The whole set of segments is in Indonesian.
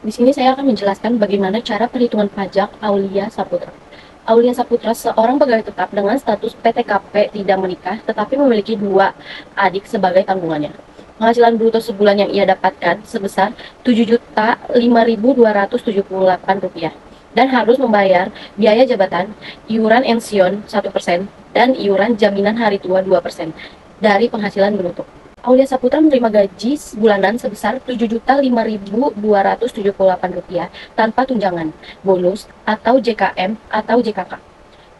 Di sini saya akan menjelaskan bagaimana cara perhitungan pajak Aulia Saputra. Aulia Saputra seorang pegawai tetap dengan status PTKP tidak menikah tetapi memiliki dua adik sebagai tanggungannya. Penghasilan bruto sebulan yang ia dapatkan sebesar Rp7.005.278 dan harus membayar biaya jabatan, iuran ension 1%, dan iuran jaminan hari tua 2% dari penghasilan bruto. Aulia Saputra menerima gaji bulanan sebesar Rp7.005.278 tanpa tunjangan, bonus, atau JKM atau JKK.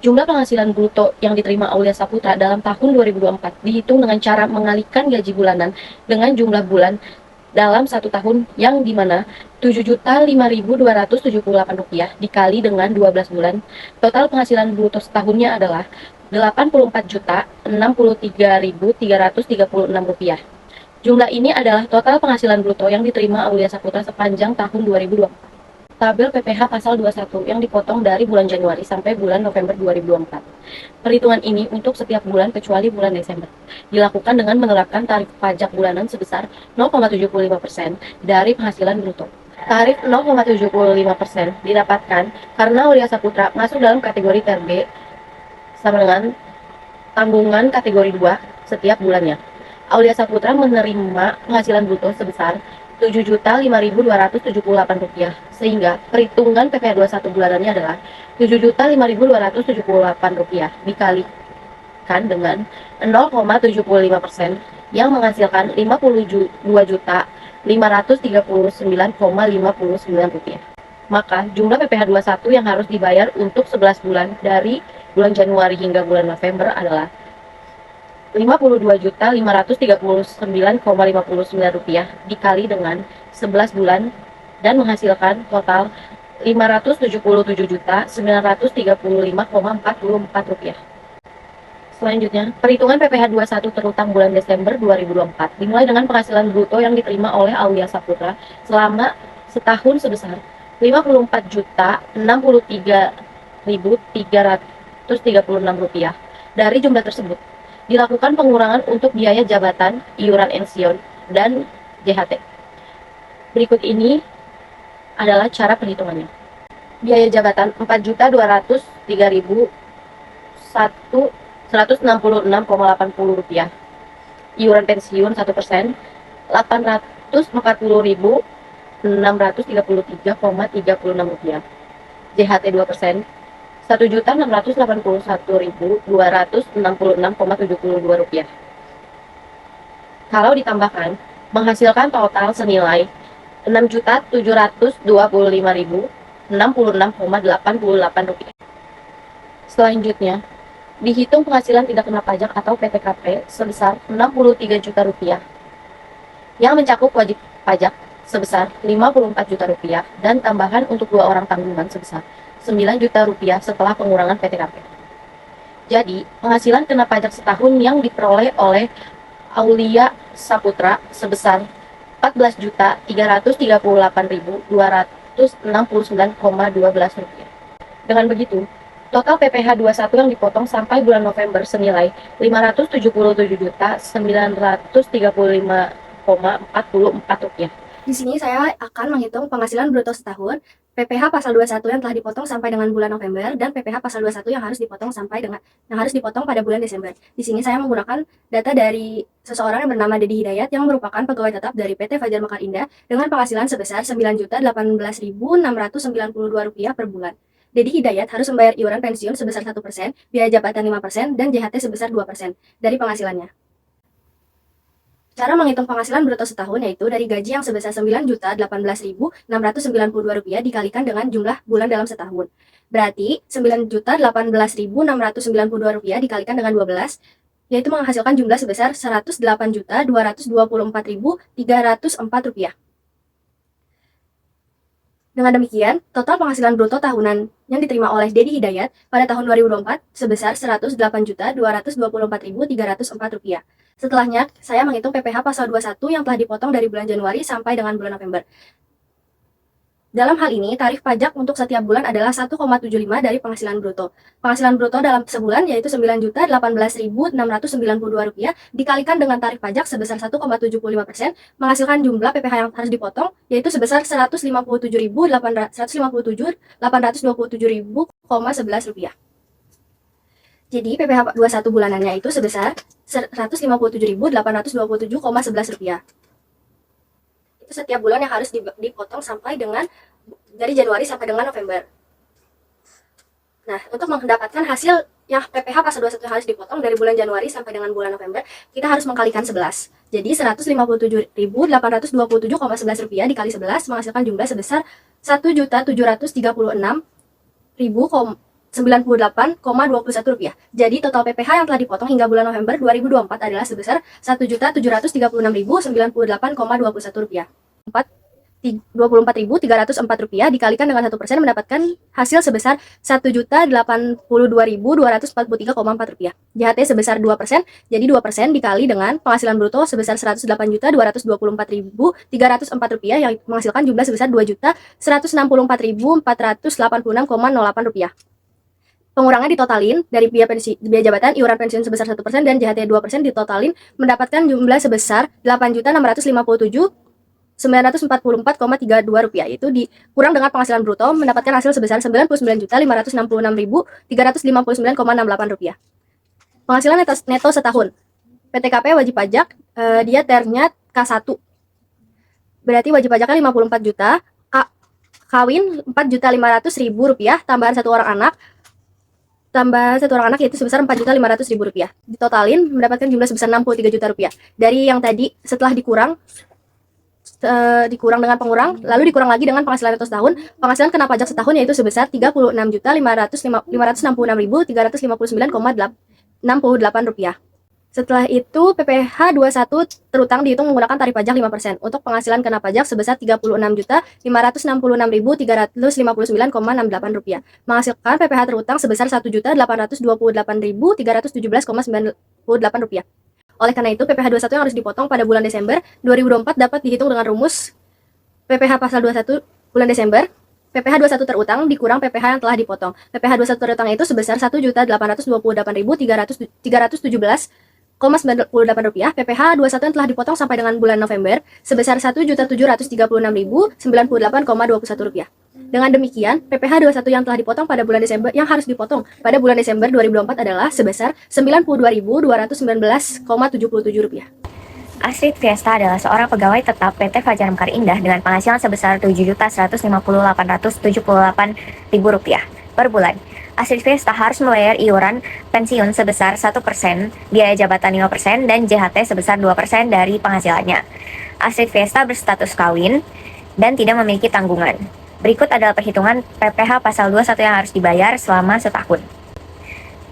Jumlah penghasilan bruto yang diterima Aulia Saputra dalam tahun 2024 dihitung dengan cara mengalihkan gaji bulanan dengan jumlah bulan dalam satu tahun yang dimana Rp7.005.278 dikali dengan 12 bulan, total penghasilan bruto setahunnya adalah Rp84.063.336. Jumlah ini adalah total penghasilan bruto yang diterima Aulia Saputra sepanjang tahun 2024. Tabel PPh pasal 21 yang dipotong dari bulan Januari sampai bulan November 2024. Perhitungan ini untuk setiap bulan kecuali bulan Desember. Dilakukan dengan menerapkan tarif pajak bulanan sebesar 0,75% dari penghasilan bruto. Tarif 0,75% didapatkan karena Aulia Saputra masuk dalam kategori Ter B sama dengan tanggungan kategori 2 setiap bulannya. Aulia Saputra menerima penghasilan bruto sebesar Rp7.005.278, sehingga perhitungan PPh 21 bulanannya adalah Rp7.005.278 dikalikan dengan 0,75% yang menghasilkan Rp52.539,59. Maka jumlah PPh 21 yang harus dibayar untuk 11 bulan dari bulan Januari hingga bulan November adalah Rp52.539,59 dikali dengan 11 bulan dan menghasilkan total Rp577.935,44. Selanjutnya, perhitungan PPh 21 terutang bulan Desember 2024 dimulai dengan penghasilan bruto yang diterima oleh Aulia Saputra selama setahun sebesar Rp54.063.336. Dari jumlah tersebut, dilakukan pengurangan untuk biaya jabatan, iuran ension, dan JHT. Berikut ini adalah cara perhitungannya. Biaya jabatan Rp4.203.166,80. Iuran pensiun 1%, Rp850.633,36. JHT 2%, Rp1.681.266,72. Kalau ditambahkan, menghasilkan total senilai Rp6.725.066,88. Selanjutnya, dihitung penghasilan tidak kena pajak atau PTKP sebesar Rp63 juta yang mencakup wajib pajak sebesar Rp54 juta dan tambahan untuk 2 orang tanggungan sebesar Rp9 juta setelah pengurangan PTKP. Jadi, penghasilan kena pajak setahun yang diperoleh oleh Aulia Saputra sebesar Rp14.338.269,12. Dengan begitu, total PPh 21 yang dipotong sampai bulan November senilai Rp577.935,44. Di sini saya akan menghitung penghasilan bruto setahun, PPh pasal 21 yang telah dipotong sampai dengan bulan November, dan PPh pasal 21 yang harus dipotong pada bulan Desember. Di sini saya menggunakan data dari seseorang yang bernama Dedi Hidayat yang merupakan pegawai tetap dari PT Fajar Mekar Indah dengan penghasilan sebesar Rp9.018.692 per bulan. Dedi Hidayat harus membayar iuran pensiun sebesar 1%, biaya jabatan 5%, dan JHT sebesar 2% dari penghasilannya. Cara menghitung penghasilan bruto setahun yaitu dari gaji yang sebesar Rp9.018.692 dikalikan dengan jumlah bulan dalam setahun. Berarti Rp9.018.692 dikalikan dengan 12, yaitu menghasilkan jumlah sebesar Rp108.224.304. Dengan demikian, total penghasilan bruto tahunan yang diterima oleh Dedi Hidayat pada tahun 2024 sebesar Rp108.224.304. Setelahnya, saya menghitung PPh pasal 21 yang telah dipotong dari bulan Januari sampai dengan bulan November. Dalam hal ini, tarif pajak untuk setiap bulan adalah 1,75 dari penghasilan bruto. Penghasilan bruto dalam sebulan yaitu Rp9.018.692 dikalikan dengan tarif pajak sebesar 1,75% menghasilkan jumlah PPh yang harus dipotong yaitu sebesar Rp157.827.11. Jadi PPh 21 bulanannya itu sebesar Rp157.827,11. Itu setiap bulan yang harus dipotong sampai dengan dari Januari sampai dengan November. Nah, untuk mendapatkan hasil yang PPh pasal 21 yang harus dipotong dari bulan Januari sampai dengan bulan November, kita harus mengkalikan 11. Jadi Rp157.827,11 dikali 11 menghasilkan jumlah sebesar Rp1.736.098,21. Jadi total PPh yang telah dipotong hingga bulan November 2024 adalah sebesar Rp1.736.098,21. 24.304 dikalikan dengan 1% mendapatkan hasil sebesar Rp1.082.243,4. JHT sebesar 2%, jadi 2% dikali dengan penghasilan bruto sebesar Rp108.224.304 yang menghasilkan jumlah sebesar Rp2.164.486,08. Pengurangan ditotalin dari biaya jabatan, iuran pensiun sebesar 1% dan JHT 2% ditotalin mendapatkan jumlah sebesar Rp8.657.944,32. Itu dikurang dengan penghasilan bruto mendapatkan hasil sebesar Rp99.566.359,68. Penghasilan neto setahun. PTKP wajib pajak dia ternya K1. Berarti wajib pajaknya 54 juta, kawin Rp4.500.000, tambahan satu orang anak yaitu sebesar Rp4.500.000. Ditotalin mendapatkan jumlah sebesar Rp63 juta. Dari yang tadi setelah dikurang dengan pengurang, lalu dikurang lagi dengan penghasilan neto setahun, penghasilan kena pajak setahun yaitu sebesar Rp36.569,68. Setelah itu PPh 21 terutang dihitung menggunakan tarif pajak 5%. Untuk penghasilan kena pajak sebesar Rp36.566.359,68. Menghasilkan PPh terutang sebesar Rp1.828.317,98. Oleh karena itu, PPh 21 yang harus dipotong pada bulan Desember 2024 dapat dihitung dengan rumus PPh pasal 21 bulan Desember. PPh 21 terutang dikurang PPh yang telah dipotong. PPh 21 terutang itu sebesar Rp1.828.317,98. PPh 21 yang telah dipotong sampai dengan bulan November sebesar Rp1.736.098,21. Dengan demikian, PPh 21 yang telah dipotong pada bulan Desember yang harus dipotong pada bulan Desember 2024 adalah sebesar Rp92.219,77. Astrid Fiesta adalah seorang pegawai tetap PT Fajar Mekar Indah dengan penghasilan sebesar Rp7.150.878.000 per bulan. Astrid Fiesta harus membayar iuran pensiun sebesar 1%, biaya jabatan 5%, dan JHT sebesar 2% dari penghasilannya. Astrid Fiesta berstatus kawin dan tidak memiliki tanggungan. Berikut adalah perhitungan PPh pasal 21 yang harus dibayar selama setahun.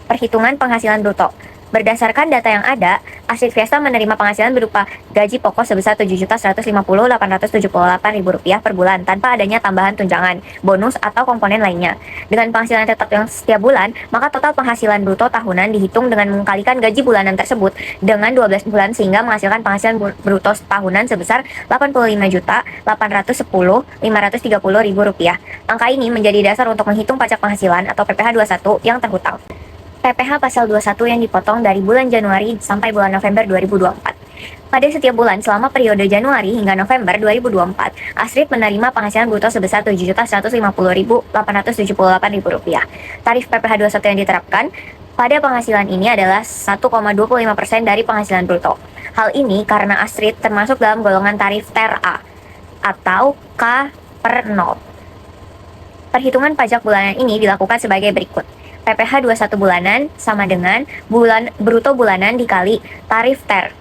Perhitungan penghasilan bruto. Berdasarkan data yang ada, Astrid Fiesta menerima penghasilan berupa gaji pokok sebesar Rp7.150.878.000 per bulan tanpa adanya tambahan tunjangan, bonus, atau komponen lainnya. Dengan penghasilan tetap yang setiap bulan, maka total penghasilan bruto tahunan dihitung dengan mengkalikan gaji bulanan tersebut dengan 12 bulan sehingga menghasilkan penghasilan bruto tahunan sebesar Rp85.410.530.000. Angka ini menjadi dasar untuk menghitung pajak penghasilan atau PPh 21 yang terhutang. PPh pasal 21 yang dipotong dari bulan Januari sampai bulan November 2024. Pada setiap bulan selama periode Januari hingga November 2024, Astrid menerima penghasilan bruto sebesar Rp7.150.878.000. Tarif PPh 21 yang diterapkan pada penghasilan ini adalah 1,25% dari penghasilan bruto. Hal ini karena Astrid termasuk dalam golongan tarif TER A atau K/0. Perhitungan pajak bulanan ini dilakukan sebagai berikut. PPh 21 bulanan sama dengan bruto bulanan dikali tarif TER.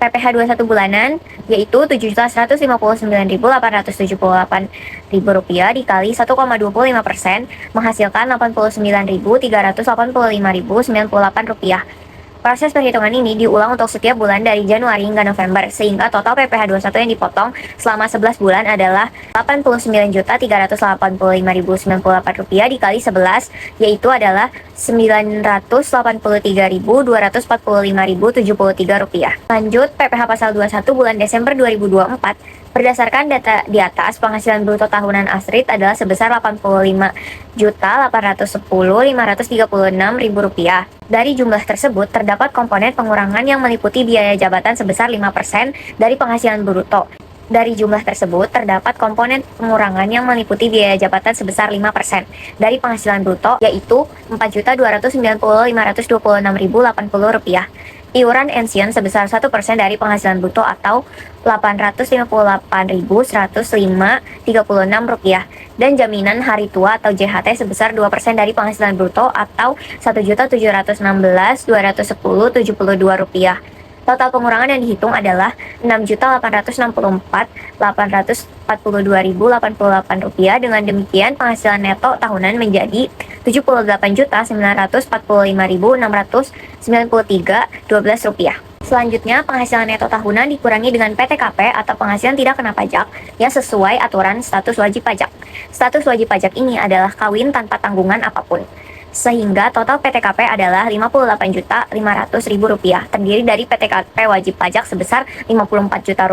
PPh 21 bulanan yaitu Rp7.159.878.000 dikali 1,25% menghasilkan Rp89.385.098. Proses perhitungan ini diulang untuk setiap bulan dari Januari hingga November, sehingga total PPh 21 yang dipotong selama 11 bulan adalah Rp89.385.098 dikali 11, yaitu adalah Rp983.245.073. Lanjut, PPh pasal 21 bulan Desember 2024 berdasarkan data di atas, penghasilan bruto tahunan Astrid adalah sebesar Rp85.810.536.000. Dari jumlah tersebut, terdapat komponen pengurangan yang meliputi biaya jabatan sebesar 5% dari penghasilan bruto. Dari jumlah tersebut, terdapat komponen pengurangan yang meliputi biaya jabatan sebesar 5% dari penghasilan bruto, yaitu Rp4.290.526.080. Iuran pensiun sebesar 1% dari penghasilan bruto atau Rp858.105.36, dan jaminan hari tua atau JHT sebesar 2% dari penghasilan bruto atau Rp1.716.210.72. Total pengurangan yang dihitung adalah Rp6.864.842.088. Dengan demikian, penghasilan neto tahunan menjadi Rp78.945.693.12. Selanjutnya, penghasilan neto tahunan dikurangi dengan PTKP atau penghasilan tidak kena pajak yang sesuai aturan status wajib pajak. Status wajib pajak ini adalah kawin tanpa tanggungan apapun. Sehingga total PTKP adalah Rp58.500.000, terdiri dari PTKP wajib pajak sebesar Rp54 juta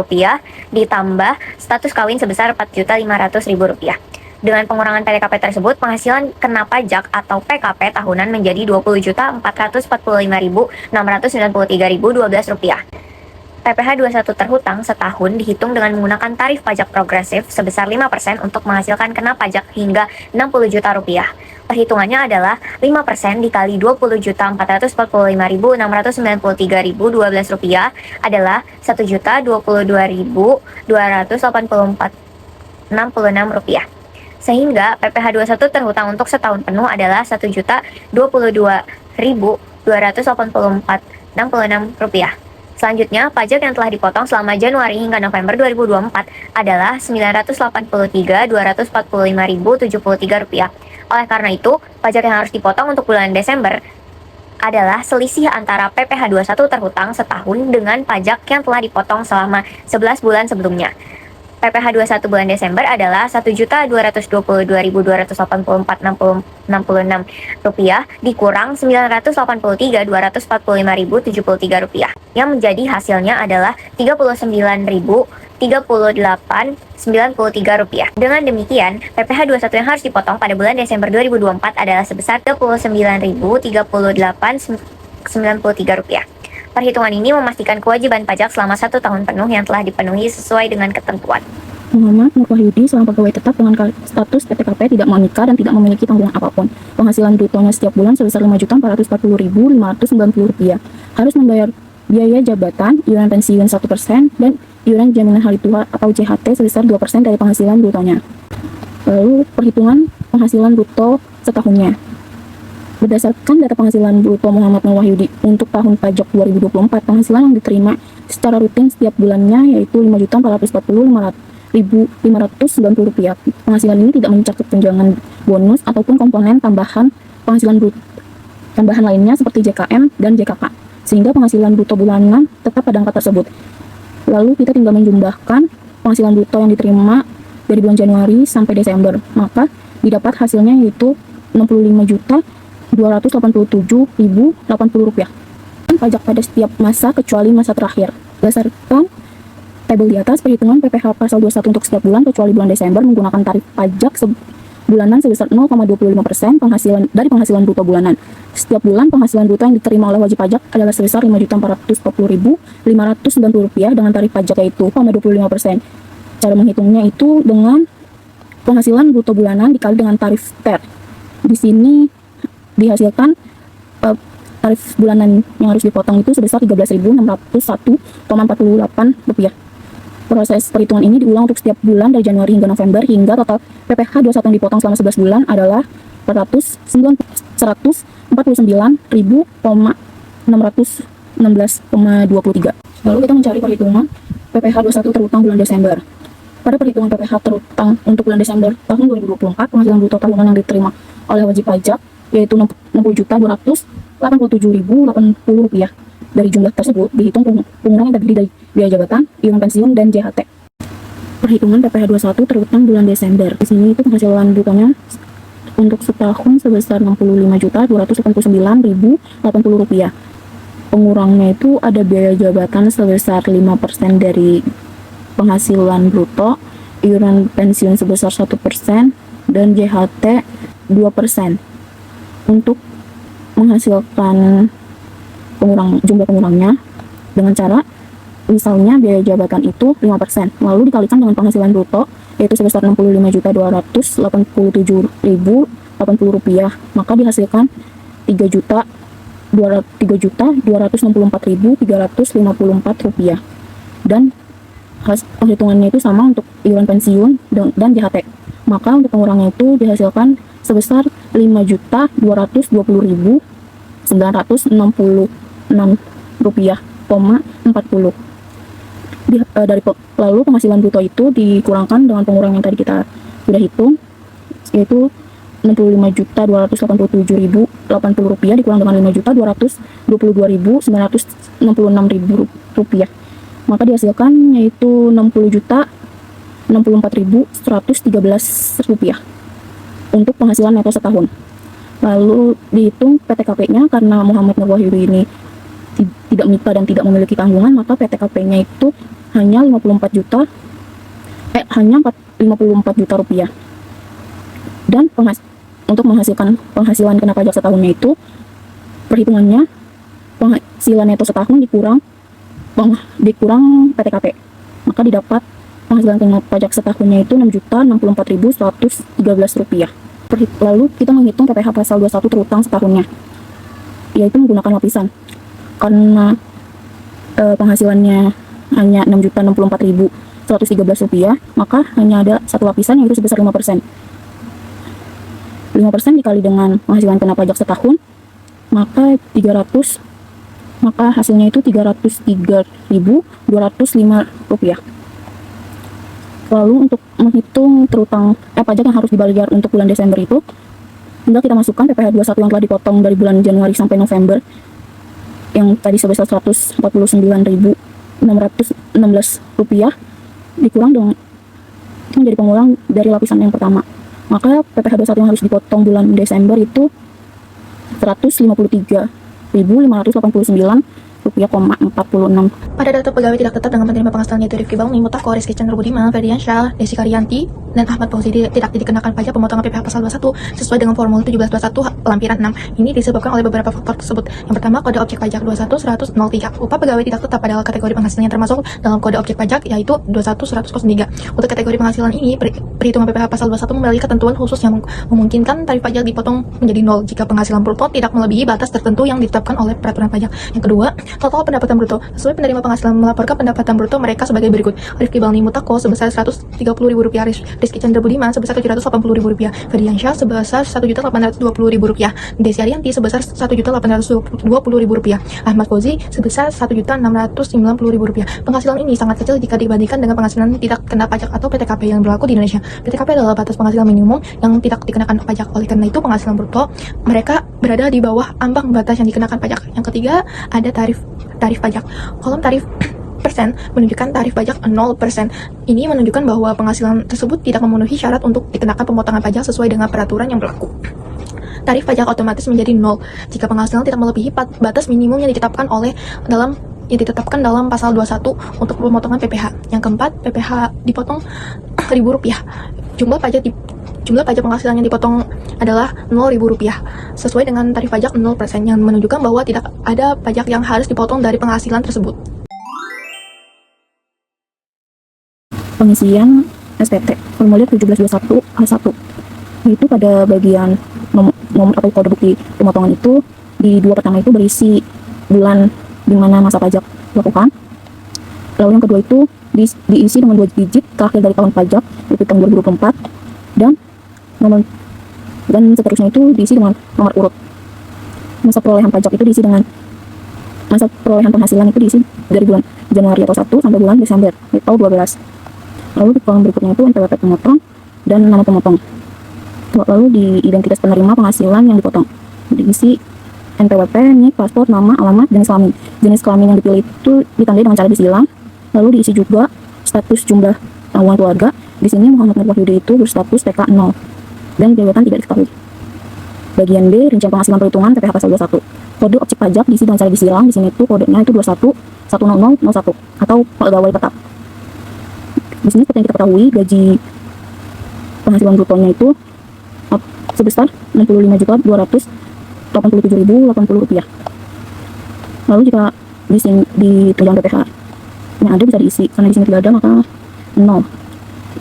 ditambah status kawin sebesar Rp4.500.000. Dengan pengurangan PTKP tersebut, penghasilan kena pajak atau PKP tahunan menjadi Rp20.445.693.012. PPh 21 terhutang setahun dihitung dengan menggunakan tarif pajak progresif sebesar 5% untuk menghasilkan kena pajak hingga Rp60 juta. Perhitungannya adalah 5% dikali Rp20.445.693.012 adalah Rp1.222.284.66. Sehingga PPh 21 terhutang untuk setahun penuh adalah Rp1.022.284.66. Selanjutnya, pajak yang telah dipotong selama Januari hingga November 2024 adalah Rp983.245.073. Oleh karena itu, pajak yang harus dipotong untuk bulan Desember adalah selisih antara PPh 21 terhutang setahun dengan pajak yang telah dipotong selama 11 bulan sebelumnya. PPh 21 bulan Desember adalah Rp1.222.284.66 dikurang Rp983.245.073, yang menjadi hasilnya adalah Rp39.038.93. Dengan demikian, PPh 21 yang harus dipotong pada bulan Desember 2024 adalah sebesar Rp29.038.93. Perhitungan ini memastikan kewajiban pajak selama 1 tahun penuh yang telah dipenuhi sesuai dengan ketentuan. Muhammad Nur Wahyudi, seorang pegawai tetap dengan status PTKP, tidak menikah dan tidak memiliki tanggungan apapun. Penghasilan brutonya setiap bulan sebesar Rp5.440.590. Harus membayar biaya jabatan, iuran pensiun 1%, dan iuran jaminan hari tua atau JHT sebesar 2% dari penghasilan brutonya. Lalu perhitungan penghasilan bruto setahunnya. Berdasarkan data penghasilan bruto Muhammad Nur Wahyudi untuk tahun pajak 2024, penghasilan yang diterima secara rutin setiap bulannya yaitu Rp5.440.590. Penghasilan ini tidak mencakup tunjangan bonus ataupun komponen tambahan penghasilan bruto tambahan lainnya seperti JKM dan JKK, sehingga penghasilan bruto bulanan tetap pada angka tersebut. Lalu kita tinggal menjumlahkan penghasilan bruto yang diterima dari bulan Januari sampai Desember, maka didapat hasilnya yaitu Rp65.287.080. Pajak pada setiap masa kecuali masa terakhir. Berdasarkan tabel di atas, perhitungan PPh pasal 21 untuk setiap bulan kecuali bulan Desember menggunakan tarif pajak bulanan sebesar 0,25% dari penghasilan bruto bulanan. Setiap bulan penghasilan bruto yang diterima oleh wajib pajak adalah sebesar Rp5.440.590 dengan tarif pajak yaitu 0,25%. Cara menghitungnya itu dengan penghasilan bruto bulanan dikali dengan tarif TER. Di sini dihasilkan tarif bulanan yang harus dipotong itu sebesar Rp13.601,48. Proses perhitungan ini diulang untuk setiap bulan dari Januari hingga November, hingga total PPh 21 yang dipotong selama 11 bulan adalah Rp149.616,23. Lalu kita mencari perhitungan PPh 21 terhutang bulan Desember. Pada perhitungan PPh terhutang untuk bulan Desember tahun 2024, penghasilan bruto tahunan yang diterima oleh wajib pajak yaitu Rp60.287.080. Dari jumlah tersebut dihitung pengurangan yang terdiri dari biaya jabatan, iuran pensiun, dan JHT. Perhitungan PPh 21 terhutang bulan Desember. Di sini itu penghasilan brutonya untuk setahun sebesar Rp65.289.080. Pengurangnya itu ada biaya jabatan sebesar 5% dari penghasilan bruto, iuran pensiun sebesar 1%, dan JHT 2%. Untuk menghasilkan jumlah pengurangnya dengan cara misalnya biaya jabatan itu 5%, lalu dikalikan dengan penghasilan bruto yaitu sebesar Rp65.287.080, maka dihasilkan Rp3.264.354. Dan perhitungannya itu sama untuk iuran pensiun dan JHT. Maka untuk pengurangnya itu dihasilkan sebesar Rp5.220.966,40. Lalu penghasilan bruto itu dikurangkan dengan pengurang yang tadi kita sudah hitung, yaitu Rp65.287.080 dikurang dengan Rp5.222.966.000. Maka dihasilkan yaitu Rp60.064.113 untuk penghasilan neto setahun. Lalu dihitung PTKP-nya, karena Muhammad Nur Wahyudi ini tidak menikah dan tidak memiliki tanggungan, maka PTKP-nya itu hanya 54 juta rupiah. Dan untuk menghasilkan penghasilan kena pajak setahunnya itu, perhitungannya penghasilan neto setahun dikurang PTKP, maka didapat penghasilan kena pajak setahunnya itu Rp6.064.113. Lalu kita menghitung PPh pasal 21 terutang setahunnya, yaitu menggunakan lapisan. Karena penghasilannya hanya Rp6.064.113, maka hanya ada satu lapisan yaitu sebesar 5%. 5% dikali dengan penghasilan kena pajak setahun, maka hasilnya itu Rp303.205. Lalu untuk menghitung terutang pajak yang harus dibayar untuk bulan Desember itu, tinggal kita masukkan PPh 21 yang telah dipotong dari bulan Januari sampai November, yang tadi sebesar Rp149.616, dikurang dengan menjadi pengurang dari lapisan yang pertama. Maka PPh 21 yang harus dipotong bulan Desember itu Rp153.589,46. Pada daftar pegawai tidak tetap dengan penerima penghasilan yaitu Rifki Balmi, Mutako, Rizky Chandra Budiman, Ferdiansyah, Desi Karyanti, dan Ahmad Fauzi tidak dikenakan pajak pemotongan PPh pasal 21 sesuai dengan formulir 1721 lampiran 6. Ini disebabkan oleh beberapa faktor tersebut. Yang pertama, kode objek pajak 21.100.03. Upah pegawai tidak tetap adalah kategori penghasilan yang termasuk dalam kode objek pajak yaitu 21.100.03. Untuk kategori penghasilan ini, perhitungan PPh pasal 21 memiliki ketentuan khusus yang memungkinkan tarif pajak dipotong menjadi 0 jika penghasilan bruto tidak melebihi batas tertentu yang ditetapkan oleh peraturan pajak. Yang kedua, total pendapatan bruto. Sesuai penerima penghasilan melaporkan pendapatan bruto mereka sebagai berikut. Rifki Balni Mutako sebesar Rp130.000, Rizky Chandra Budiman sebesar Rp780.000, Ferdiansyah sebesar Rp1.820.000, Desi Arianti sebesar Rp1.820.000, Ahmad Fauzi sebesar Rp1.690.000. Penghasilan ini sangat kecil jika dibandingkan dengan penghasilan tidak kena pajak atau PTKP yang berlaku di Indonesia. PTKP adalah batas penghasilan minimum yang tidak dikenakan pajak. Oleh karena itu, penghasilan bruto mereka berada di bawah ambang batas yang dikenakan pajak. Yang ketiga, ada tarif pajak. Kolom tarif persen menunjukkan tarif pajak 0%. Ini menunjukkan bahwa penghasilan tersebut tidak memenuhi syarat untuk dikenakan pemotongan pajak sesuai dengan peraturan yang berlaku. Tarif pajak otomatis menjadi 0 jika penghasilan tidak melebihi batas minimum yang ditetapkan dalam pasal 21 untuk pemotongan PPh. Yang keempat, PPh dipotong Rp1.000. Jumlah pajak penghasilan yang dipotong adalah Rp0.000 sesuai dengan tarif pajak 0% yang menunjukkan bahwa tidak ada pajak yang harus dipotong dari penghasilan tersebut. Pengisian SPT formulir 1721 A1, yaitu pada bagian nomor atau kode bukti pemotongan itu di dua pertama itu berisi bulan di mana masa pajak dilakukan. Lalu yang kedua itu diisi dengan 2 digit terakhir dari tahun pajak yaitu tahun 2024, dan seterusnya itu diisi dengan nomor urut. Masa perolehan pajak itu diisi dengan masa perolehan penghasilan itu diisi dari bulan Januari atau 1 sampai bulan Desember atau 12. Lalu di kolom berikutnya itu NPWP pemotong dan nama pemotong. Lalu di identitas penerima penghasilan yang dipotong diisi NPWP, NIK, paspor, nama, alamat, jenis kelamin. Jenis kelamin yang dipilih itu ditandai dengan cara disilang. Lalu diisi juga status jumlah tanggungan keluarga. Di sini Muhammad Nur Wahyudi itu berstatus TK 0 dan jabatan tidak diketahui. Bagian B, rincian penghasilan perhitungan PPh pasal 21. Kode objek pajak diisi dengan cara disilang. Di sini tuh kodenya itu 21 10001 atau pegawai tetap. Di sini seperti yang kita ketahui, gaji penghasilan brutonya itu sebesar Rp65.287.080. Lalu jika di sini di tunjangan PPh yang ada bisa diisi, karena di sini tidak ada maka 0.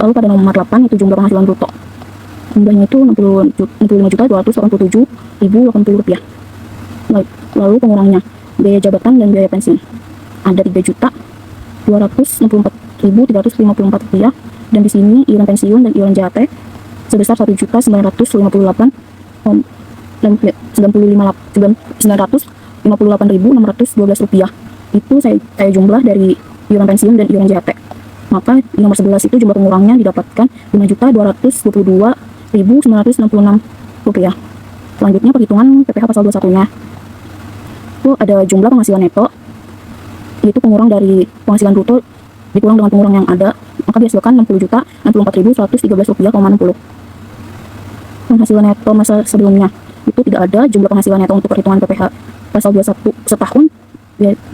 Lalu pada nomor 8 itu jumlah penghasilan bruto. Jumlahnya itu Rp65.287.080. Lalu pengurangnya biaya jabatan dan biaya pensiun ada Rp3.264.354, dan di sini iuran pensiun dan iuran JHT sebesar Rp1.958.612. Itu saya jumlah dari iuran pensiun dan iuran JHT. Maka di nomor 11 itu jumlah pengurangnya didapatkan Rp5.222.966. Selanjutnya perhitungan PPh pasal 21-nya. Itu ada jumlah penghasilan neto, yaitu pengurang dari penghasilan bruto dikurang dengan pengurang yang ada, maka dihasilkan Rp60.064.113.60. Penghasilan neto masa sebelumnya itu tidak ada jumlah penghasilan neto untuk perhitungan PPh pasal 21 setahun,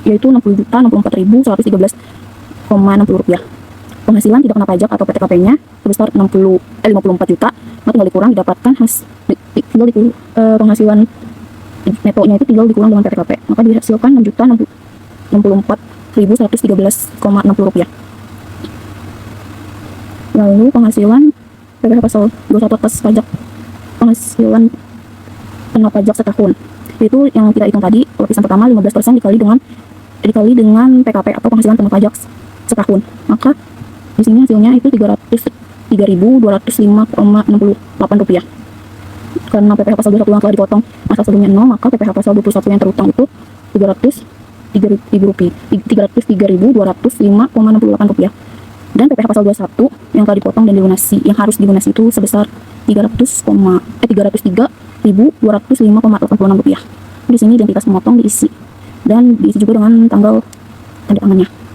yaitu Rp60.064.113,60. Penghasilan tidak kena pajak atau PTKP-nya sebesar 54 juta, maka tinggal dikurang didapatkan penghasilan netonya itu tinggal dikurang dengan PTKP, maka dihasilkan Rp6.064.113,60. Lalu penghasilan PPh pasal 21 atas pajak penghasilan kena pajak setahun, itu yang kita hitung tadi, lapisan pertama 15% dikali dengan PKP atau penghasilan kena pajak setahun, maka di sini hasilnya itu Rp303.205,68. Karena PPh pasal 21 yang telah dipotong masa sebelumnya 0, maka PPh pasal 21 yang terutang itu Rp303.205,68. Dan PPh pasal 21 yang telah dipotong dan dilunasi, yang harus dilunasi itu sebesar Rp303.205,86. Di sini identitas pemotong diisi, dan diisi juga dengan tanggal tanda tangannya.